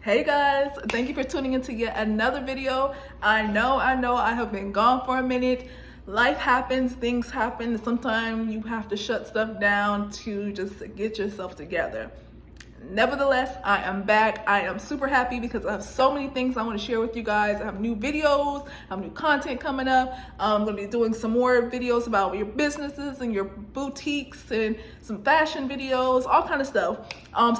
Hey guys, thank you for tuning into yet another video. I know I have been gone for a minute. Life happens, things happen. Sometimes you have to shut stuff down to just get yourself together. Nevertheless, I am back. I am super happy because I have so many things I want to share with you guys. I have new videos, I have new content coming up. I'm going to be doing some more videos about your businesses and your boutiques and some fashion videos, all kind of stuff.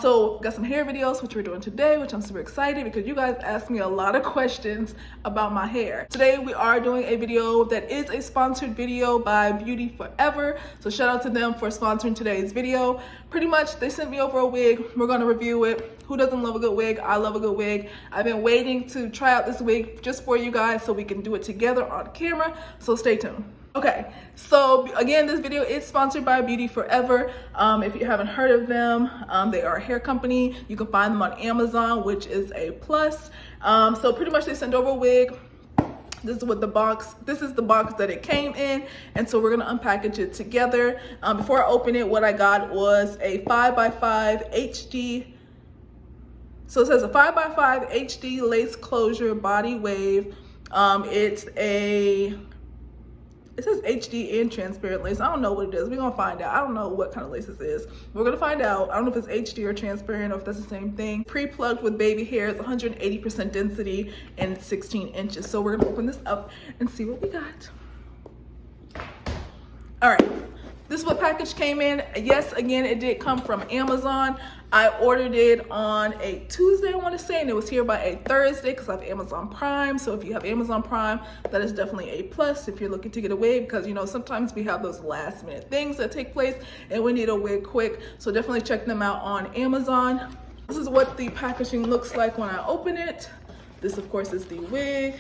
So got some hair videos, which we're doing today, which I'm super excited because you guys asked me a lot of questions about my hair. Today we are doing a video that is a sponsored video by Beauty Forever. So shout out to them for sponsoring today's video. Pretty much they sent me over a wig. We're going to review it. Who doesn't love a good wig? I love a good wig. I've been waiting to try out this wig just for you guys so we can do it together on camera. So stay tuned. Okay, so again, this video is sponsored by Beauty Forever. If you haven't heard of them, they are a hair company. You can find them on Amazon, which is a plus. So pretty much they send over a wig. This is what the box, this is the box that it came in, and so we're gonna unpackage it together. Before I open it, what I got was a 5x5 HD. So it says a 5x5 HD lace closure body wave. It says HD and transparent lace. I don't know what it is. We're gonna find out. I don't know what kind of lace this is. We're gonna find out. I don't know if it's HD or transparent or if that's the same thing. Pre-plugged with baby hair. It's 180% density and it's 16 inches. So we're gonna open this up and see what we got. All right. This is what package came in. Yes, again, it did come from Amazon. I ordered it on a Tuesday, I want to say, and it was here by a Thursday because I have Amazon Prime. So if you have Amazon Prime, that is definitely a plus if you're looking to get a wig, because you know sometimes we have those last minute things that take place and we need a wig quick. So definitely check them out on Amazon. This is what the packaging looks like when I open it. This, of course, is the wig.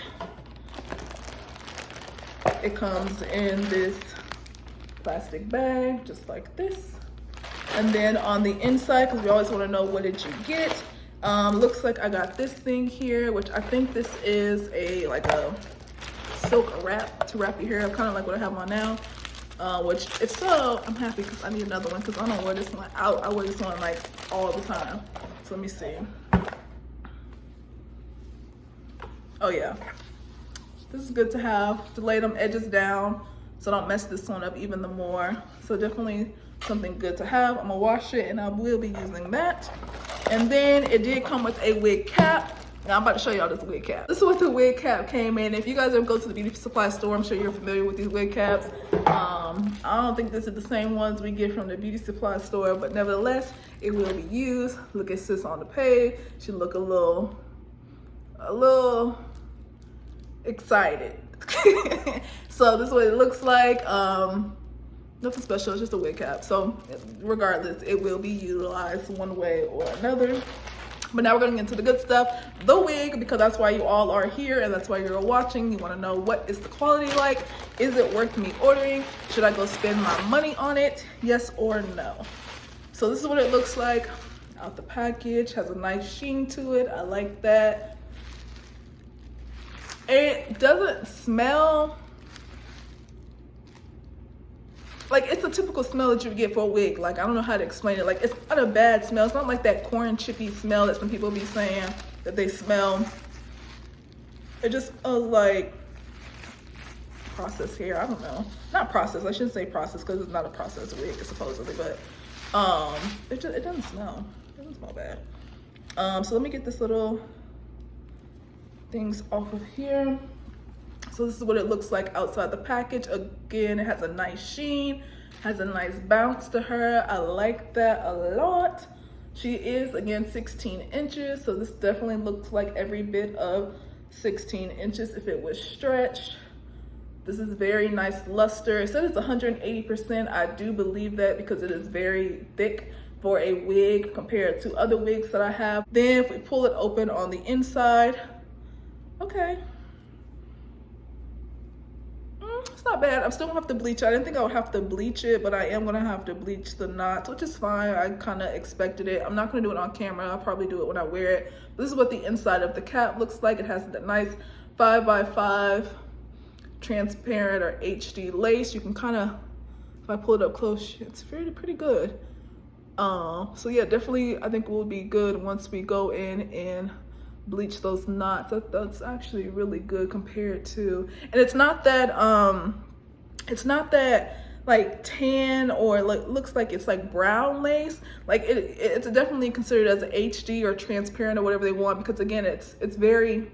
It comes in this plastic bag, just like this. And then on the inside, because we always want to know what did you get, looks like I got this thing here, which I think this is like a silk wrap to wrap your hair up, kind of like what I have on now. Which if so, I'm happy because I need another one because I don't wear this one out. I wear this one like all the time. So let me see. Oh yeah, this is good to have to lay them edges down so don't mess this one up even the more. So definitely something good to have. I'm gonna wash it and I will be using that. And then it did come with a wig cap. Now I'm about to show y'all this wig cap. This is what the wig cap came in. If you guys ever go to the beauty supply store, I'm sure you're familiar with these wig caps. I don't think this is the same ones we get from the beauty supply store, but nevertheless, it will be used. Look at sis on the page. She look a little excited. So this is what it looks like. Nothing special, it's just a wig cap. So regardless, it will be utilized one way or another. But now we're going into the good stuff, the wig, because that's why you all are here and that's why you're watching. You want to know what is the quality like? Is it worth me ordering? Should I go spend my money on it? Yes or no? So this is what it looks like out the package. Has a nice sheen to it. I like that. It doesn't smell like it's a typical smell that you would get for a wig. Like, I don't know how to explain it. Like, it's not a bad smell. It's not like that corn chippy smell that some people be saying that they smell. It just smells like processed hair. I don't know. Not processed. I shouldn't say processed because it's not a processed wig, supposedly. But it doesn't smell. It doesn't smell bad. So let me get this little things off of here. So this is what it looks like outside the package. Again, it has a nice sheen, has a nice bounce to her. I like that a lot. She is, again, 16 inches. So this definitely looks like every bit of 16 inches if it was stretched. This is very nice luster. It said it's 180%. I do believe that because it is very thick for a wig compared to other wigs that I have. Then if we pull it open on the inside, okay. It's not bad. I'm still gonna have to bleach it. I didn't think I would have to bleach it, but I am gonna have to bleach the knots, which is fine. I kind of expected it. I'm not gonna do it on camera. I'll probably do it when I wear it. This is what the inside of the cap looks like. It has the nice 5x5 transparent or HD lace. You can kind of, if I pull it up close, it's pretty good. So yeah, definitely I think we'll be good once we go in and bleach those knots. That's actually really good compared to, and it's not that like tan or like looks like it's like brown lace. Like it's definitely considered as an HD or transparent or whatever they want, because again, it's very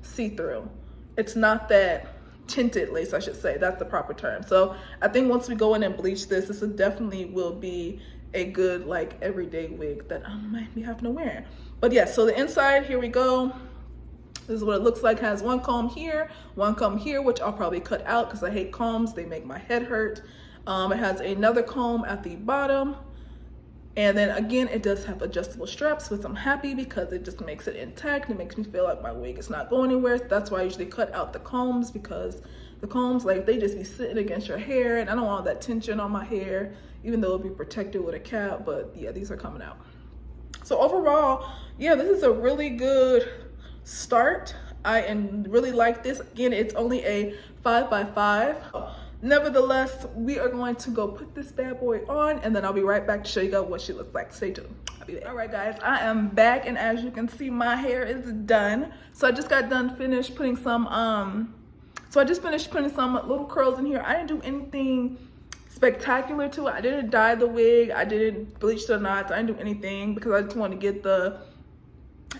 see-through. It's not that tinted lace, I should say. That's the proper term. So I think once we go in and bleach this definitely will be a good like everyday wig that I might be having to wear. But yeah, so the inside, here we go. This is what it looks like. It has one comb here, which I'll probably cut out because I hate combs. They make my head hurt. It has another comb at the bottom. And then again, it does have adjustable straps, which I'm happy because it just makes it intact. It makes me feel like my wig is not going anywhere. So that's why I usually cut out the combs, because the combs, like, they just be sitting against your hair, and I don't want that tension on my hair, even though it'll be protected with a cap. But yeah, these are coming out. So overall, yeah, this is a really good start. I really like this. Again, it's only a 5x5. Nevertheless, we are going to go put this bad boy on, and then I'll be right back to show you guys what she looks like. Stay tuned. I'll be there. All right, guys, I am back, and as you can see, my hair is done. So I just got done finished putting some little curls in here. I didn't do anything spectacular to it. I didn't dye the wig. I didn't bleach the knots. I didn't do anything because I just wanted to get the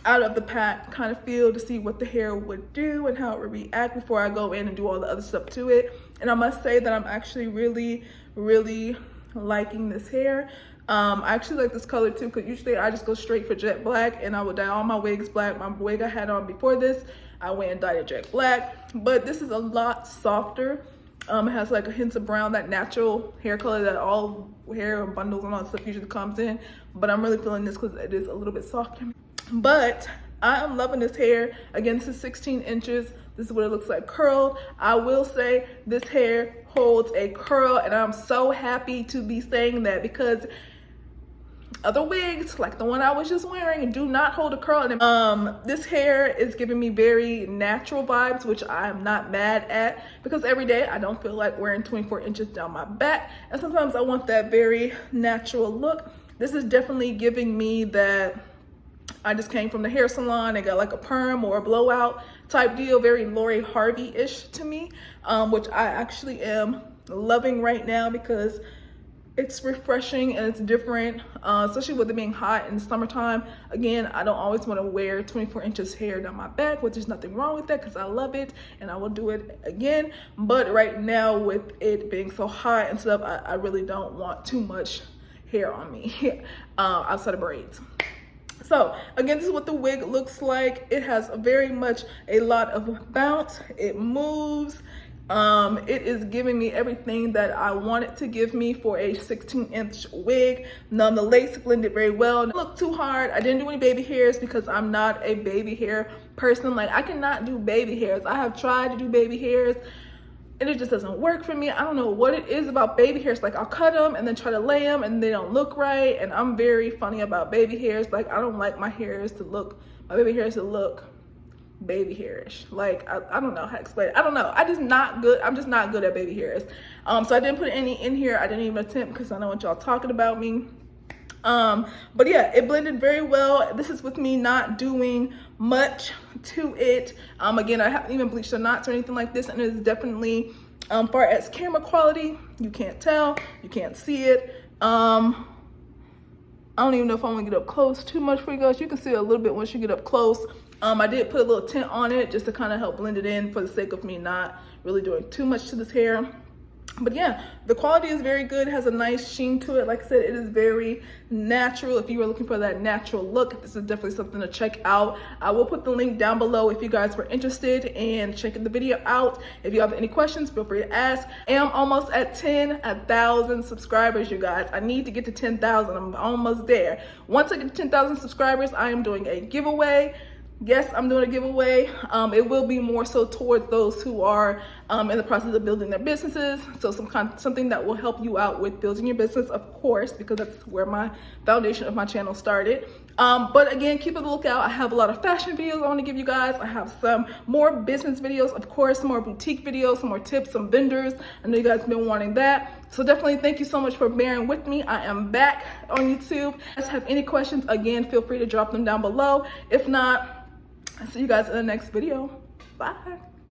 out of the pack kind of feel to see what the hair would do and how it would react before I go in and do all the other stuff to it. And I must say that I'm actually really liking this hair. I actually like this color too, because usually I just go straight for jet black, and I would dye all my wigs black. My wig I had on before this, I went and dyed it jet black, but this is a lot softer. It has like a hint of brown, that natural hair color that all hair bundles and all that stuff usually comes in, but I'm really feeling this because it is a little bit softer. But I am loving this hair. Again, this is 16 inches. This is what it looks like curled. I will say this hair holds a curl, and I'm so happy to be saying that, because other wigs, like the one I was just wearing, do not hold a curl. This hair is giving me very natural vibes, which I am not mad at, because every day I don't feel like wearing 24 inches down my back, and sometimes I want that very natural look. This is definitely giving me that I just came from the hair salon and got like a perm or a blowout type deal, very Lori Harvey-ish to me, which I actually am loving right now because it's refreshing and it's different, especially with it being hot in the summertime. Again, I don't always want to wear 24 inches hair down my back, which there's nothing wrong with that because I love it and I will do it again. But right now, with it being so hot and stuff, I really don't want too much hair on me outside of braids. So again, this is what the wig looks like. It has very much a lot of bounce. It moves. It is giving me everything that I want it to give me for a 16-inch wig. None, the lace blended very well. It looked too hard. I didn't do any baby hairs because I'm not a baby hair person. Like, I cannot do baby hairs. I have tried to do baby hairs and it just doesn't work for me. I don't know what it is about baby hairs. Like, I'll cut them and then try to lay them and they don't look right. And I'm very funny about baby hairs. Like, I don't like my baby hairs to look baby hairish. Like, I don't know how to explain it. I don't know. I'm just not good at baby hairs. So I didn't put any in here. I didn't even attempt because I don't want y'all talking about me. But yeah, it blended very well. This is with me not doing much to it. Again, I haven't even bleached the knots or anything like this, and it is definitely, far as camera quality, you can't tell, you can't see it. I don't even know if I'm gonna get up close too much for you guys. You can see it a little bit once you get up close. I did put a little tint on it just to kind of help blend it in for the sake of me not really doing too much to this hair. But yeah, the quality is very good. It has a nice sheen to it. Like I said, it is very natural. If you were looking for that natural look, this is definitely something to check out. I will put the link down below if you guys were interested in checking the video out. If you have any questions, feel free to ask. I am almost at 10,000 subscribers, you guys. I need to get to 10,000. I'm almost there. Once I get to 10,000 subscribers, I am doing a giveaway. Yes, I'm doing a giveaway. It will be more so towards those who are in the process of building their businesses. So something that will help you out with building your business, of course, because that's where my foundation of my channel started. But again, keep a lookout. I have a lot of fashion videos I want to give you guys. I have some more business videos, of course, more boutique videos, some more tips, some vendors. I know you guys have been wanting that. So definitely thank you so much for bearing with me. I am back on YouTube. If you guys have any questions, again, feel free to drop them down below. If not, I'll see you guys in the next video. Bye.